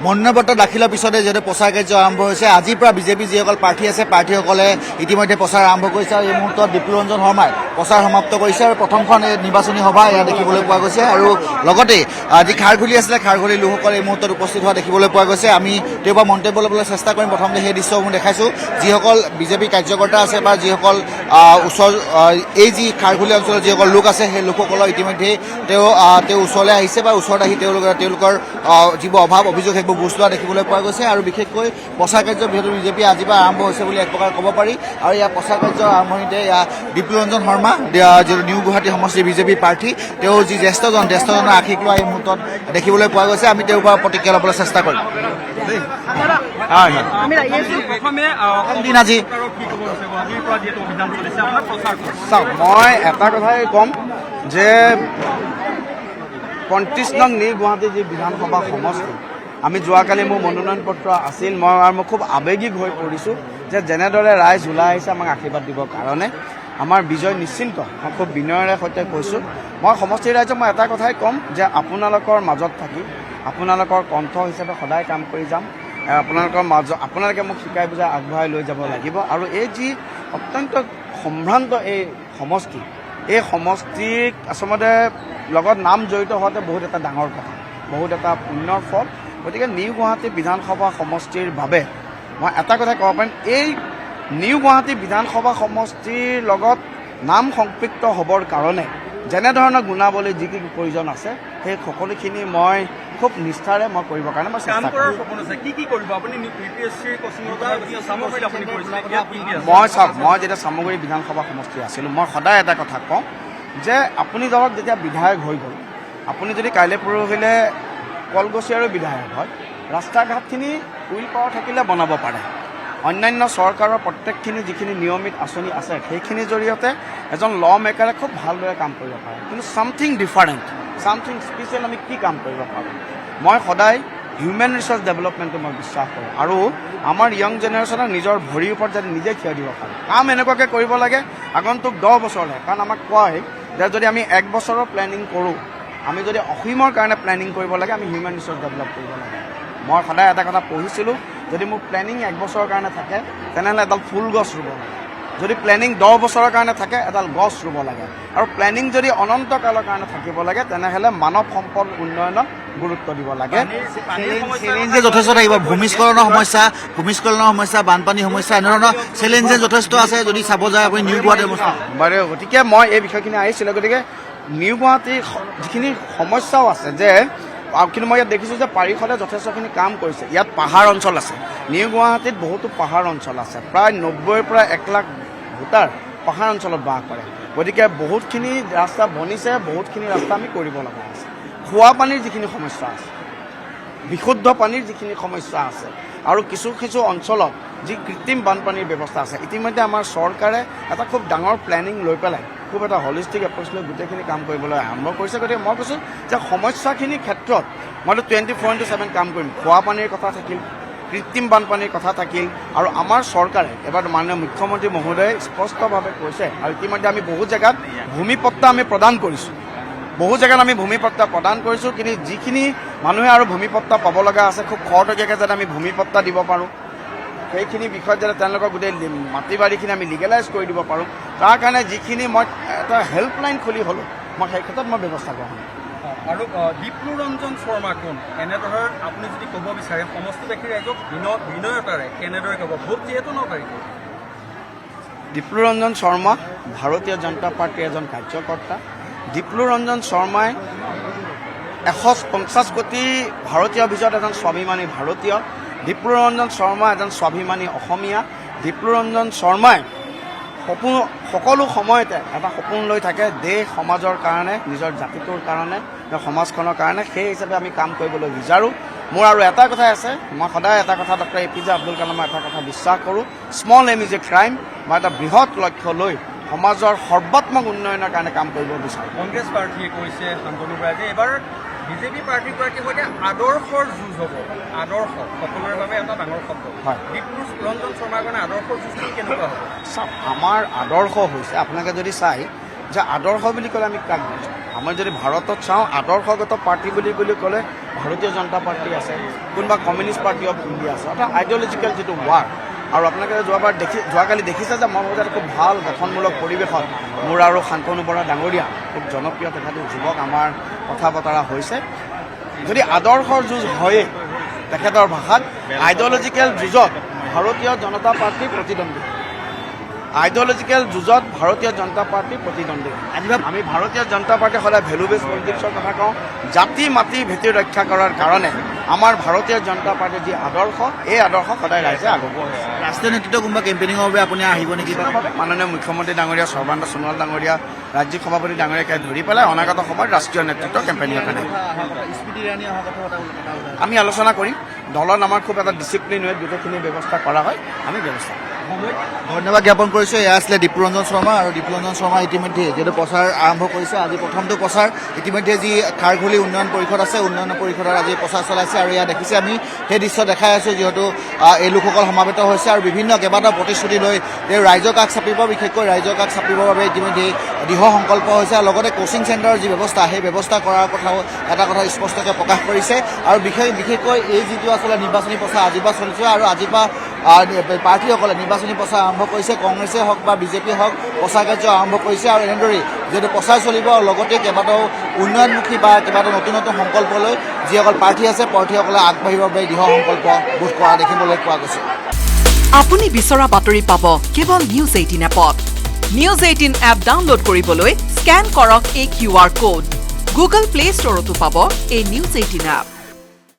মনোনয়নপত্ৰ দাখিলৰ পিছতে যিহেতু প্ৰচাৰ কাৰ্য আৰম্ভ হৈছে আজিৰ পৰা বিজেপি যিসকল প্ৰাৰ্থী আছে প্ৰাৰ্থীসকলে ইতিমধ্যে প্ৰচাৰ আৰম্ভ কৰিছে আৰু এই মুহূৰ্তত ডিপ্লুৰঞ্জন শৰ্মাই প্ৰচাৰ সমাপ্ত কৰিছে আৰু প্ৰথমখন এই নিৰ্বাচনী সভা ইয়াত দেখিবলৈ পোৱা গৈছে আৰু লগতে যি খাৰঘূলি আছিলে খাৰঘূলি লোকসকল এই মুহূৰ্তত উপস্থিত হোৱা দেখিবলৈ পোৱা গৈছে আমি তেওঁৰ পৰা মন্তব্য ল'বলৈ চেষ্টা কৰিম প্ৰথমতে সেই দৃশ্যসমূহ দেখাইছোঁ যিসকল বিজেপি কাৰ্যকৰ্তা আছে বা যিসকল ওচৰ এই যি খাৰঘূলি অঞ্চলৰ যিসকল লোক আছে সেই লোকসকলৰ ইতিমধ্যে তেওঁ ওচৰলৈ আহিছে বা ওচৰত আহি তেওঁলোকৰ যিবোৰ অভাৱ অভিযোগ সেইবোৰ বুজ লোৱা দেখিবলৈ পোৱা গৈছে আৰু বিশেষকৈ প্ৰচাৰ কাৰ্য যিহেতু বিজেপি আজিৰ পৰা আৰম্ভ হৈছে বুলি এক প্ৰকাৰ ক'ব পাৰি আৰু ইয়াৰ প্ৰচাৰ কাৰ্য আৰম্ভণিতে ডিপ্লুৰঞ্জন শৰ্মা যিটো নিউ গুৱাহাটী সমষ্টিৰ বিজেপি প্ৰাৰ্থী তেওঁ যি জ্যেষ্ঠজনৰ আশীষ লোৱা এই মুহূৰ্তত দেখিবলৈ পোৱা গৈছে আমি তেওঁৰ পৰা প্ৰতিক্ৰিয়া ল'বলৈ চেষ্টা কৰিম দিন আজি মই এটা কথাই ক'ম যে ৩৫ নং নিউ গুৱাহাটী যি বিধানসভা সমষ্টি আমি যোৱাকালি মোৰ মনোনয়ন পত্ৰ আছিল মই খুব আৱেগিক হৈ পৰিছোঁ যে যেনেদৰে ৰাইজ ওলাই আহিছে আমাক আশীৰ্বাদ দিবৰ কাৰণে আমাৰ বিজয় নিশ্চিন্ত মই খুব বিনয়েৰে সৈতে কৈছোঁ মই সমষ্টিৰ ৰাইজক মই এটা কথাই ক'ম যে আপোনালোকৰ মাজত থাকি আপোনালোকৰ কণ্ঠ হিচাপে সদায় কাম কৰি যাম আপোনালোকে মোক শিকাই বুজাই আগবঢ়াই লৈ যাব লাগিব আৰু এই যি অত্যন্ত সম্ভ্ৰান্ত এই সমষ্টিক আচলতে লগত নাম জড়িত হোৱাতে বহুত এটা ডাঙৰ কথা বহুত এটা পুণ্যৰ ফল গতিকে নিউ গুৱাহাটী বিধানসভা সমষ্টিৰ বাবে মই এটা কথা ক'ব পাৰিম এই নিউ গুৱাহাটী বিধানসভা সমষ্টিৰ লগত নাম সম্পৃক্ত হ'বৰ কাৰণে যেনেধৰণৰ গুণাৱলী যি কি প্ৰয়োজন আছে সেই সকলোখিনি মই খুব নিষ্ঠাৰে মই কৰিবৰ কাৰণে মই চেষ্টা কৰিম মই যেতিয়া চামগুৰি বিধানসভা সমষ্টি আছিলোঁ মই সদায় এটা কথা কওঁ যে আপুনি ধৰক যেতিয়া বিধায়ক হৈ গ'ল আপুনি যদি কাইলৈ পৰহিলৈ কলগছিয়াৰো বিধায়ক হয় ৰাস্তা ঘাটখিনি উইল পাৱাৰ থাকিলে বনাব পাৰে অন্যান্য চৰকাৰৰ প্ৰত্যেকখিনি যিখিনি নিয়মিত আঁচনি আছে সেইখিনিৰ জৰিয়তে এজন ল মেকাৰে খুব ভালদৰে কাম কৰিব পাৰে কিন্তু ছামথিং ডিফাৰেণ্ট ছামথিং স্পেচিয়েল আমি কি কাম কৰিব পাৰোঁ মই সদায় হিউমেন ৰিচৰ্চ ডেভেলপমেণ্টটো মই বিশ্বাস কৰোঁ আৰু আমাৰ য়ং জেনেৰেশ্যনক নিজৰ ভৰিৰ ওপৰত যাতে নিজে থিয় দিব পাৰে কাম এনেকুৱাকৈ কৰিব লাগে আগন্তুক 10 বছৰলৈ কাৰণ আমাক কয় যে যদি আমি 1 বছৰৰ প্লেনিং কৰোঁ আমি যদি অসীমৰ কাৰণে প্লেনিং কৰিব লাগে আমি হিউমেন ৰিচৰ্চ ডেভেলপ কৰিব লাগে মই সদায় এটা কথা পঢ়িছিলোঁ যদি মোৰ প্লেনিং 1 বছৰৰ কাৰণে থাকে তেনেহ'লে এডাল ফুল গছ ৰুব লাগে যদি প্লেনিং 10 বছৰৰ কাৰণে থাকে এডাল গছ ৰুব লাগে আৰু প্লেনিং যদি অনন্তকালৰ কাৰণে থাকিব লাগে তেনেহ'লে মানৱ সম্পদ উন্নয়নত গুৰুত্ব দিব লাগে চেলেঞ্জে যথেষ্ট থাকিব ভূমিস্খলনৰ সমস্যা বানপানীৰ সমস্যা এনেধৰণৰ চেলেঞ্জে যথেষ্ট আছে যদি চাব যায় আপুনি নিউ গুৱাহাটী বাৰু গতিকে মই এই বিষয়খিনি আহিছিলোঁ গতিকে নিউ গুৱাহাটীৰ যিখিনি সমস্যাও আছে যে কিন্তু মই ইয়াত দেখিছোঁ যে পাৰিষদে যথেষ্টখিনি কাম কৰিছে ইয়াত পাহাৰ অঞ্চল আছে নিউ গুৱাহাটীত বহুতো পাহাৰ অঞ্চল আছে প্ৰায় 90ৰ পৰা 1 লাখ ভোটাৰ পাহাৰ অঞ্চলত বাস কৰে গতিকে বহুতখিনি ৰাস্তা বনিছে বহুতখিনি ৰাস্তা আমি কৰিব লগা আছে খোৱা পানীৰ যিখিনি সমস্যা আছে বিশুদ্ধ পানীৰ যিখিনি সমস্যা আছে আৰু কিছু অঞ্চলত যি কৃত্ৰিম বানপানীৰ ব্যৱস্থা আছে ইতিমধ্যে আমাৰ চৰকাৰে এটা খুব ডাঙৰ প্লেনিং লৈ পেলাই খুব এটা হলিষ্টিক এপ্ৰ'চ লৈ গোটেইখিনি কাম কৰিবলৈ আৰম্ভ কৰিছে গতিকে মই কৈছোঁ যে সমস্যাখিনিৰ ক্ষেত্ৰত মইতো 24/7 কাম কৰিম খোৱা পানীৰ কথা থাকিল কৃত্ৰিম বানপানীৰ কথা থাকিল আৰু আমাৰ চৰকাৰে এবাৰ মাননীয় মুখ্যমন্ত্ৰী মহোদয়ে স্পষ্টভাৱে কৈছে আৰু ইতিমধ্যে আমি বহু জেগাত ভূমিপট্টা আমি প্ৰদান কৰিছোঁ কিন্তু যিখিনি মানুহে আৰু ভূমিপট্টা পাব লগা আছে খুব খৰতকীয়াকৈ যাতে আমি ভূমিপট্টা দিব পাৰোঁ সেইখিনি বিষয়ত যাতে তেওঁলোকৰ গোটেই মাটি বাৰীখিনি আমি লিগেলাইজ কৰি দিব পাৰোঁ তাৰ কাৰণে যিখিনি মই এটা হেল্পলাইন খুলি হ'লোঁ মই সেই ক্ষেত্ৰত মই ব্যৱস্থা গ্ৰহণ কৰিম আৰু ডিপ্লুৰঞ্জন শৰ্মা কোন এনেদৰে আপুনি যদি ক'ব বিচাৰে সমষ্টিবাসী ৰাইজক বিনয়তাৰে কেনেদৰে ক'ব ভোট যিহেতু 9 তাৰিখে ডিপ্লুৰঞ্জন শৰ্মা ভাৰতীয় জনতা পাৰ্টীৰ এজন কাৰ্যকৰ্তা ডিপ্লুৰঞ্জন শৰ্মাই 150 কোটি ভাৰতীয় ভিতৰত এজন স্বাভিমানী ভাৰতীয় ডিপ্লুৰঞ্জন শৰ্মা এজন স্বাভিমানী অসমীয়া ডিপ্লুৰঞ্জন শৰ্মাই সকলো সময়তে এটা সপোন লৈ থাকে দেশ সমাজৰ কাৰণে নিজৰ জাতিটোৰ কাৰণে সমাজখনৰ কাৰণে সেই হিচাপে আমি কাম কৰিবলৈ বিচাৰোঁ মোৰ আৰু এটা কথাই আছে মই সদায় এটা কথা ডক্টৰ APJ আব্দুল কালামৰ এটা কথা বিশ্বাস কৰোঁ small aim is a crime মই এটা বৃহৎ লক্ষ্য লৈ সমাজৰ সৰ্বাত্মক উন্নয়নৰ কাৰণে কাম কৰিব বিচাৰোঁ কংগ্ৰেছ প্ৰাৰ্থীয়ে কৈছে শান্তনু বৰাই যে এবাৰ বিজেপি প্ৰাৰ্থীগৰাকীৰ সৈতে আদৰ্শৰ যুঁজ হ'ব আদৰ্শ সকলোৰে বাবে এটা ডাঙৰ শব্দ হয় ডিপ্লুৰঞ্জন শৰ্মাৰ কাৰণে আদৰ্শৰ যুঁজটো কেনেকুৱা হ'ব চাওক আমাৰ আদৰ্শ হৈছে আপোনালোকে যদি চাই যে আদৰ্শ বুলি ক'লে আমি কাক বুজোঁ? আমি যদি ভাৰতত চাওঁ আদৰ্শগত পাৰ্টি বুলি ক'লে ভাৰতীয় জনতা পাৰ্টি আছে, কোনোবা কমিউনিষ্ট পাৰ্টি অফ ইণ্ডিয়া আছে, অৰ্থাৎ আইডিঅলজিকেল যিটো ৱাৰ। আৰু আপোনালোকে যোৱাকালি দেখিছে যে মই ভাবোঁ খুব ভাল গঠনমূলক পৰিৱেশত মোৰ আৰু শান্তনু বৰা ডাঙৰীয়া খুব জনপ্ৰিয় তেখেতো যুৱক আমাৰ কথা বতৰা হৈছে। যদি আদৰ্শৰ যুঁজ হয়েই তেখেতৰ ভাষাত আইডিঅলজিকেল যুঁজত ভাৰতীয় জনতা পাৰ্টি প্ৰতিদ্বন্দ্বী, আইডিঅলজিকেল যুঁজত ভাৰতীয় জনতা পাৰ্টি প্ৰতিদ্বন্দ্বী। আমি ভাৰতীয় জনতা পাৰ্টীয়ে সদায় ভেলু বেছ পলিটিক্সৰ কথা কওঁ। জাতি মাটি ভেটি ৰক্ষা কৰাৰ কাৰণে আমাৰ ভাৰতীয় জনতা পাৰ্টীৰ যি আদৰ্শ, এই আদৰ্শ সদায় ৰাইজে আগুৱাব। ৰাষ্ট্ৰীয় নেতৃত্ব কোনোবা কেম্পেইনিঙৰ বাবে আপুনি আহিব নেকি? মাননীয় মুখ্যমন্ত্ৰী ডাঙৰীয়া সৰ্বানন্দ সোণোৱাল ডাঙৰীয়া, ৰাজ্যিক সভাপতি ডাঙৰীয়াকে ধৰি পেলাই অনাগত সময়ত ৰাষ্ট্ৰীয় নেতৃত্ব কেম্পেইনিঙৰ কাৰণে আমি আলোচনা কৰিম। দলত আমাৰ খুব এটা ডিচিপ্লিন হৈ গোটেইখিনি ব্যৱস্থা কৰা হয়, আমি ব্যৱস্থা কৰিম। ধন্যবাদ জ্ঞাপন কৰিছোঁ। এয়া আছিলে ডিপ্লুৰঞ্জন শৰ্মা, আৰু ডিপ্লুৰঞ্জন শৰ্মা ইতিমধ্যে যিহেতু প্ৰচাৰ আৰম্ভ কৰিছে। আজি প্ৰথমটো প্ৰচাৰ ইতিমধ্যে যি খাৰঘূলি উন্নয়ন পৰিষদ আছে, উন্নয়ন পৰিষদৰ আজি প্ৰচাৰ চলাইছে, আৰু ইয়াত দেখিছে আমি সেই দৃশ্য দেখাই আছোঁ। যিহেতু এই লোকসকল সমাবেত হৈছে আৰু বিভিন্ন কেইবাটাও প্ৰতিশ্ৰুতি লৈ তেওঁ ৰাইজৰ কাষ চাপিব, বিশেষকৈ ৰাইজৰ কাষ চাপিবৰ বাবে ইতিমধ্যে দৃঢ় সংকল্প হৈছে। আৰু লগতে কোচিং চেণ্টাৰৰ যি ব্যৱস্থা, সেই ব্যৱস্থা কৰাৰ কথাও এটা কথা স্পষ্টকৈ প্ৰকাশ কৰিছে। আৰু বিশেষকৈ এই যিটো আচলতে নিৰ্বাচনী প্ৰচাৰ আজিৰ পৰা চলিছে, আৰু আজিৰ পৰা প্ৰাৰ্থীসকলে নিৰ্বাচনী প্ৰচাৰ আৰম্ভ কৰিছে। কংগ্ৰেছেই হওক বা বিজেপিয়ে হওক প্ৰচাৰ কাৰ্য আৰম্ভ কৰিছে, আৰু এনেদৰেই যিহেতু প্ৰচাৰ চলিব। আৰু লগতে কেইবাটাও উন্নয়নমুখী বা কেইবাটাও নতুন নতুন সংকল্প লৈ যিসকল প্ৰাৰ্থী আছে, প্ৰাৰ্থীসকলে আগবাঢ়িবৰ বাবে দৃঢ় সংকল্প বোধ কৰা দেখিবলৈ পোৱা গৈছে। আপুনি বিচৰা বাতৰি পাব কেৱল নিউজ 18 এপত। নিউজ 18 এপ ডাউনলোড কৰিবলৈ স্কেন কৰক এই QR কোড। গুগল প্লে ষ্টৰতো পাব এই নিউজ 18 এপ।